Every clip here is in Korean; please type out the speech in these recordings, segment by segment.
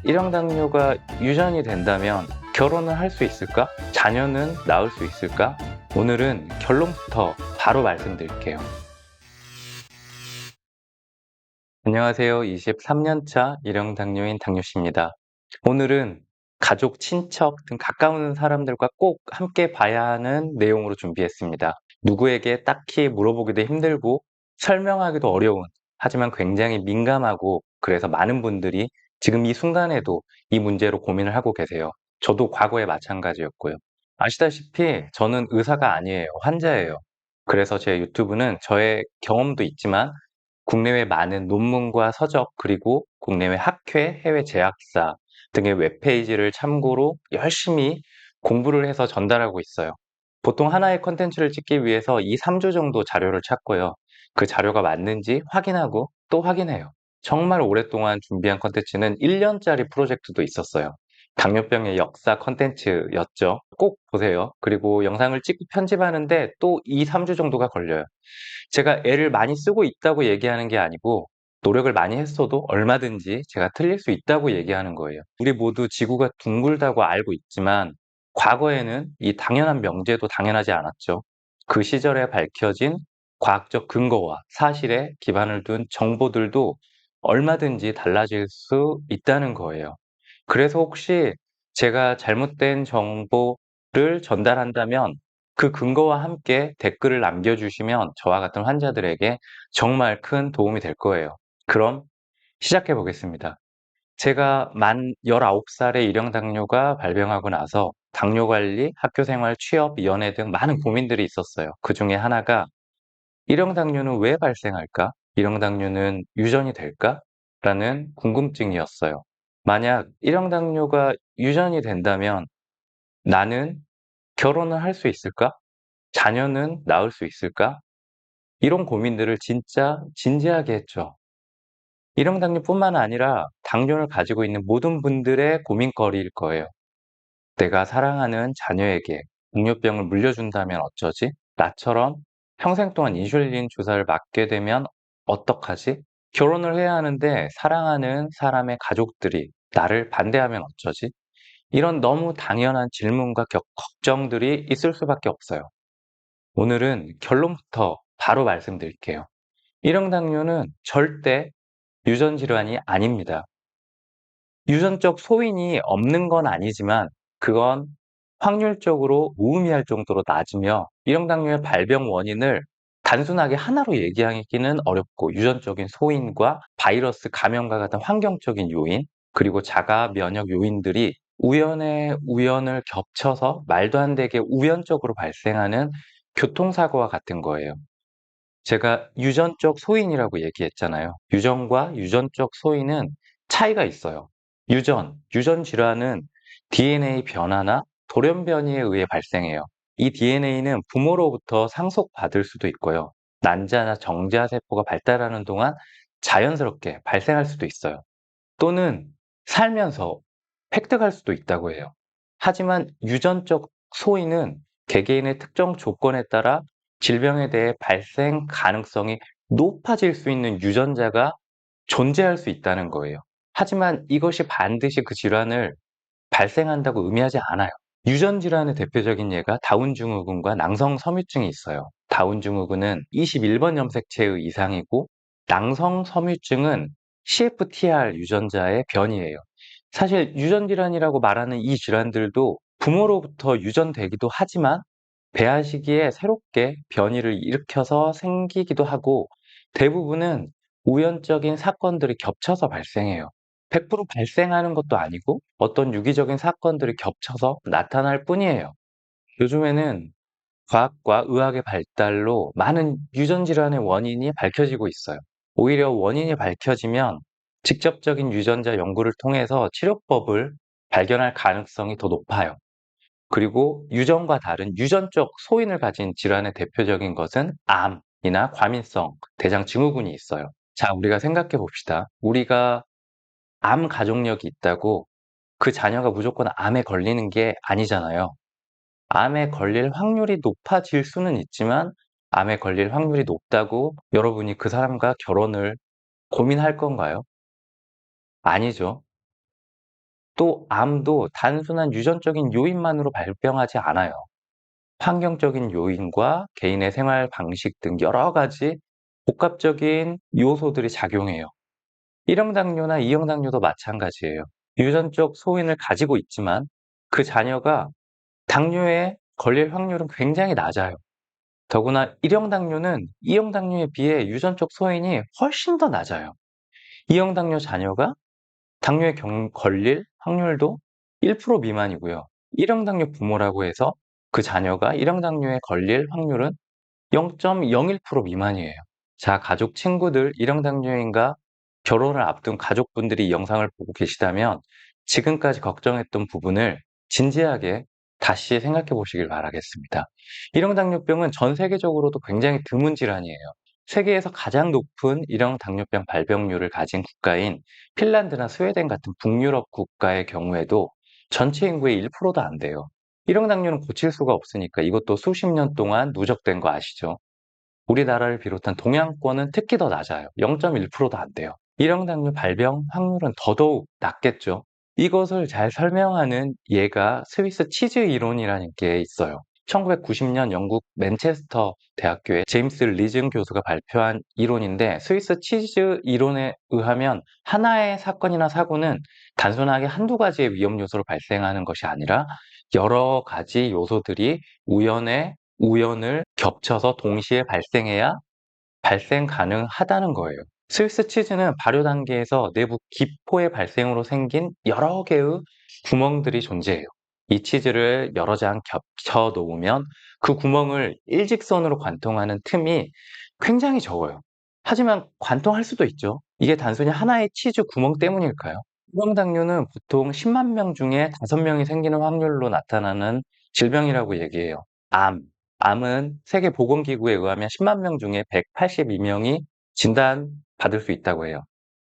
일형 당뇨가 유전이 된다면 결혼을 할 수 있을까? 자녀는 낳을 수 있을까? 오늘은 결론부터 바로 말씀드릴게요. 안녕하세요. 23년차 일형 당뇨인 당뇨씨입니다. 오늘은 가족, 친척 등 가까운 사람들과 꼭 함께 봐야 하는 내용으로 준비했습니다. 누구에게 딱히 물어보기도 힘들고 설명하기도 어려운, 하지만 굉장히 민감하고 그래서 많은 분들이 지금 이 순간에도 이 문제로 고민을 하고 계세요. 저도 과거에 마찬가지였고요. 아시다시피 저는 의사가 아니에요. 환자예요. 그래서 제 유튜브는 저의 경험도 있지만 국내외 많은 논문과 서적 그리고 국내외 학회, 해외 제약사 등의 웹페이지를 참고로 열심히 공부를 해서 전달하고 있어요. 보통 하나의 컨텐츠를 찍기 위해서 2, 3주 정도 자료를 찾고요. 그 자료가 맞는지 확인하고 또 확인해요. 정말 오랫동안 준비한 컨텐츠는 1년짜리 프로젝트도 있었어요. 당뇨병의 역사 컨텐츠였죠. 꼭 보세요. 그리고 영상을 찍고 편집하는데 또 2, 3주 정도가 걸려요. 제가 애를 많이 쓰고 있다고 얘기하는 게 아니고 노력을 많이 했어도 얼마든지 제가 틀릴 수 있다고 얘기하는 거예요. 우리 모두 지구가 둥글다고 알고 있지만 과거에는 이 당연한 명제도 당연하지 않았죠. 그 시절에 밝혀진 과학적 근거와 사실에 기반을 둔 정보들도 얼마든지 달라질 수 있다는 거예요. 그래서 혹시 제가 잘못된 정보를 전달한다면 그 근거와 함께 댓글을 남겨주시면 저와 같은 환자들에게 정말 큰 도움이 될 거예요. 그럼 시작해 보겠습니다. 제가 만 19살에 일형 당뇨가 발병하고 나서 당뇨 관리, 학교 생활, 취업, 연애 등 많은 고민들이 있었어요. 그 중에 하나가 일형 당뇨는 왜 발생할까? 일형 당뇨는 유전이 될까? 라는 궁금증이었어요. 만약 일형 당뇨가 유전이 된다면 나는 결혼을 할 수 있을까? 자녀는 낳을 수 있을까? 이런 고민들을 진짜 진지하게 했죠. 일형 당뇨뿐만 아니라 당뇨를 가지고 있는 모든 분들의 고민거리일 거예요. 내가 사랑하는 자녀에게 당뇨병을 물려준다면 어쩌지? 나처럼 평생 동안 인슐린 주사를 맞게 되면 어떡하지? 결혼을 해야 하는데 사랑하는 사람의 가족들이 나를 반대하면 어쩌지? 이런 너무 당연한 질문과 걱정들이 있을 수밖에 없어요. 오늘은 결론부터 바로 말씀드릴게요. 일형 당뇨는 절대 유전 질환이 아닙니다. 유전적 소인이 없는 건 아니지만 그건 확률적으로 무의미할 정도로 낮으며 일형 당뇨의 발병 원인을 단순하게 하나로 얘기하기는 어렵고 유전적인 소인과 바이러스 감염과 같은 환경적인 요인 그리고 자가 면역 요인들이 우연의 우연을 겹쳐서 말도 안 되게 우연적으로 발생하는 교통사고와 같은 거예요. 제가 유전적 소인이라고 얘기했잖아요. 유전과 유전적 소인은 차이가 있어요. 유전 질환은 DNA 변화나 돌연 변이에 의해 발생해요. 이 DNA는 부모로부터 상속받을 수도 있고요. 난자나 정자 세포가 발달하는 동안 자연스럽게 발생할 수도 있어요. 또는 살면서 획득할 수도 있다고 해요. 하지만 유전적 소인은 개개인의 특정 조건에 따라 질병에 대해 발생 가능성이 높아질 수 있는 유전자가 존재할 수 있다는 거예요. 하지만 이것이 반드시 그 질환을 발생한다고 의미하지 않아요. 유전 질환의 대표적인 예가 다운 증후군과 낭성 섬유증이 있어요. 다운 증후군은 21번 염색체의 이상이고 낭성 섬유증은 CFTR 유전자의 변이에요. 사실 유전 질환이라고 말하는 이 질환들도 부모로부터 유전되기도 하지만 배아 시기에 새롭게 변이를 일으켜서 생기기도 하고 대부분은 우연적인 사건들이 겹쳐서 발생해요. 100% 발생하는 것도 아니고 어떤 유기적인 사건들이 겹쳐서 나타날 뿐이에요. 요즘에는 과학과 의학의 발달로 많은 유전 질환의 원인이 밝혀지고 있어요. 오히려 원인이 밝혀지면 직접적인 유전자 연구를 통해서 치료법을 발견할 가능성이 더 높아요. 그리고 유전과 다른 유전적 소인을 가진 질환의 대표적인 것은 암이나 과민성 대장 증후군이 있어요. 자, 우리가 생각해 봅시다. 우리가 암 가족력이 있다고 그 자녀가 무조건 암에 걸리는 게 아니잖아요. 암에 걸릴 확률이 높아질 수는 있지만 암에 걸릴 확률이 높다고 여러분이 그 사람과 결혼을 고민할 건가요? 아니죠. 또 암도 단순한 유전적인 요인만으로 발병하지 않아요. 환경적인 요인과 개인의 생활 방식 등 여러 가지 복합적인 요소들이 작용해요. 1형 당뇨나 2형 당뇨도 마찬가지예요. 유전적 소인을 가지고 있지만 그 자녀가 당뇨에 걸릴 확률은 굉장히 낮아요. 더구나 1형 당뇨는 2형 당뇨에 비해 유전적 소인이 훨씬 더 낮아요. 2형 당뇨 자녀가 당뇨에 걸릴 확률도 1% 미만이고요. 1형 당뇨 부모라고 해서 그 자녀가 1형 당뇨에 걸릴 확률은 0.01% 미만이에요. 자, 가족, 친구들, 1형 당뇨인과 결혼을 앞둔 가족분들이 이 영상을 보고 계시다면 지금까지 걱정했던 부분을 진지하게 다시 생각해 보시길 바라겠습니다. 1형 당뇨병은 전 세계적으로도 굉장히 드문 질환이에요. 세계에서 가장 높은 1형 당뇨병 발병률을 가진 국가인 핀란드나 스웨덴 같은 북유럽 국가의 경우에도 전체 인구의 1%도 안 돼요. 1형 당뇨는 고칠 수가 없으니까 이것도 수십 년 동안 누적된 거 아시죠? 우리나라를 비롯한 동양권은 특히 더 낮아요. 0.1%도 안 돼요. 1형 당뇨 발병 확률은 더더욱 낮겠죠. 이것을 잘 설명하는 예가 스위스 치즈 이론이라는 게 있어요. 1990년 영국 맨체스터 대학교의 제임스 리즌 교수가 발표한 이론인데 스위스 치즈 이론에 의하면 하나의 사건이나 사고는 단순하게 한두 가지의 위험 요소로 발생하는 것이 아니라 여러 가지 요소들이 우연을 겹쳐서 동시에 발생해야 발생 가능하다는 거예요. 스위스 치즈는 발효 단계에서 내부 기포의 발생으로 생긴 여러 개의 구멍들이 존재해요. 이 치즈를 여러 장 겹쳐 놓으면 그 구멍을 일직선으로 관통하는 틈이 굉장히 적어요. 하지만 관통할 수도 있죠. 이게 단순히 하나의 치즈 구멍 때문일까요? 유방당뇨는 보통 10만 명 중에 5명이 생기는 확률로 나타나는 질병이라고 얘기해요. 암. 암은 세계보건기구에 의하면 10만 명 중에 182명이 진단받을 수 있다고 해요.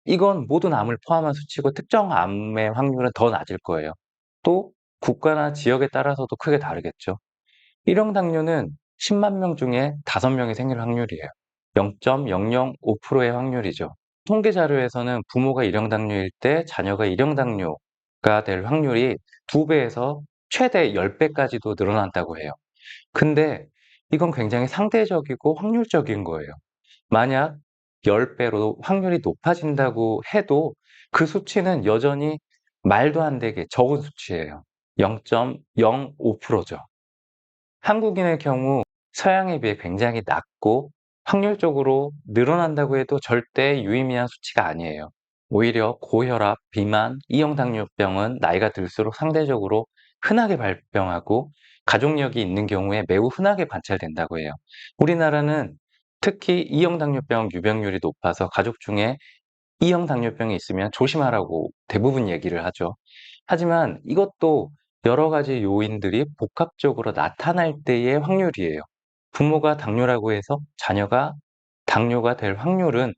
이건 모든 암을 포함한 수치고 특정 암의 확률은 더 낮을 거예요. 또 국가나 지역에 따라서도 크게 다르겠죠. 1형 당뇨는 10만 명 중에 5명이 생길 확률이에요. 0.005%의 확률이죠. 통계 자료에서는 부모가 1형 당뇨일 때 자녀가 1형 당뇨가 될 확률이 2배에서 최대 10배까지도 늘어난다고 해요. 근데 이건 굉장히 상대적이고 확률적인 거예요. 만약 10배로 확률이 높아진다고 해도 그 수치는 여전히 말도 안 되게 적은 수치예요. 0.05%죠. 한국인의 경우 서양에 비해 굉장히 낮고 확률적으로 늘어난다고 해도 절대 유의미한 수치가 아니에요. 오히려 고혈압, 비만, 이형 당뇨병은 나이가 들수록 상대적으로 흔하게 발병하고 가족력이 있는 경우에 매우 흔하게 관찰된다고 해요. 우리나라는 특히 이형 당뇨병 유병률이 높아서 가족 중에 이형 당뇨병이 있으면 조심하라고 대부분 얘기를 하죠. 하지만 이것도 여러 가지 요인들이 복합적으로 나타날 때의 확률이에요. 부모가 당뇨라고 해서 자녀가 당뇨가 될 확률은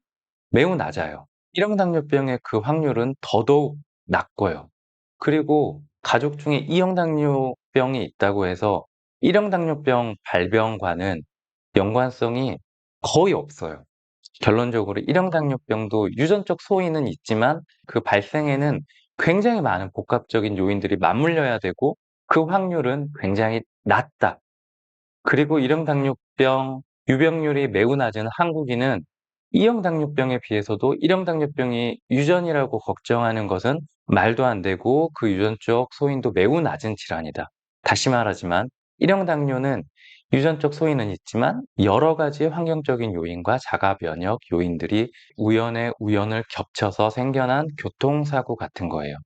매우 낮아요. 1형 당뇨병의 그 확률은 더더욱 낮고요. 그리고 가족 중에 2형 당뇨병이 있다고 해서 1형 당뇨병 발병과는 연관성이 거의 없어요. 결론적으로 1형 당뇨병도 유전적 소인은 있지만 그 발생에는 굉장히 많은 복합적인 요인들이 맞물려야 되고 그 확률은 굉장히 낮다. 그리고 1형 당뇨병 유병률이 매우 낮은 한국인은 2형 당뇨병에 비해서도 1형 당뇨병이 유전이라고 걱정하는 것은 말도 안 되고 그 유전적 소인도 매우 낮은 질환이다. 다시 말하지만 1형 당뇨는 유전적 소인은 있지만 여러 가지 환경적인 요인과 자가 면역 요인들이 우연을 겹쳐서 생겨난 교통사고 같은 거예요.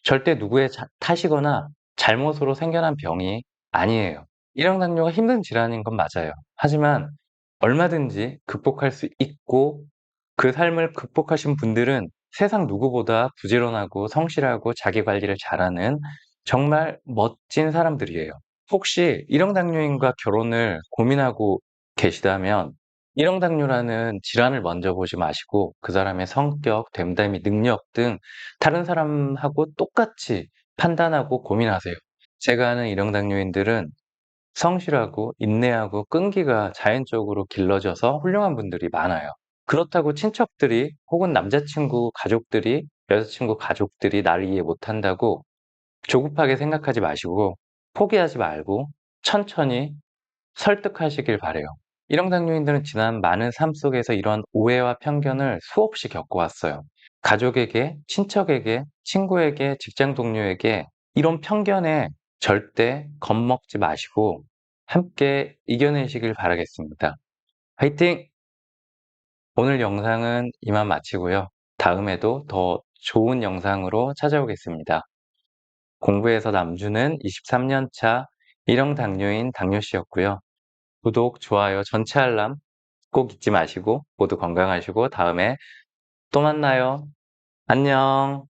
절대 누구의 탓이거나 잘못으로 생겨난 병이 아니에요. 1형 당뇨가 힘든 질환인 건 맞아요. 하지만 얼마든지 극복할 수 있고 그 삶을 극복하신 분들은 세상 누구보다 부지런하고 성실하고 자기 관리를 잘하는 정말 멋진 사람들이에요. 혹시 1형 당뇨인과 결혼을 고민하고 계시다면 1형 당뇨라는 질환을 먼저 보지 마시고 그 사람의 성격, 됨됨이, 능력 등 다른 사람하고 똑같이 판단하고 고민하세요. 제가 아는 1형 당뇨인들은 성실하고 인내하고 끈기가 자연적으로 길러져서 훌륭한 분들이 많아요. 그렇다고 친척들이 혹은 남자친구 가족들이 여자친구 가족들이 나를 이해 못한다고 조급하게 생각하지 마시고 포기하지 말고 천천히 설득하시길 바라요. 일형 당뇨인들은 지난 많은 삶 속에서 이런 오해와 편견을 수없이 겪어왔어요. 가족에게, 친척에게, 친구에게, 직장 동료에게 이런 편견에 절대 겁먹지 마시고 함께 이겨내시길 바라겠습니다. 화이팅! 오늘 영상은 이만 마치고요. 다음에도 더 좋은 영상으로 찾아오겠습니다. 공부에서 남주는 23년 차 일형 당뇨인 당뇨씨였고요. 구독, 좋아요, 전체 알람 꼭 잊지 마시고 모두 건강하시고 다음에 또 만나요. 안녕.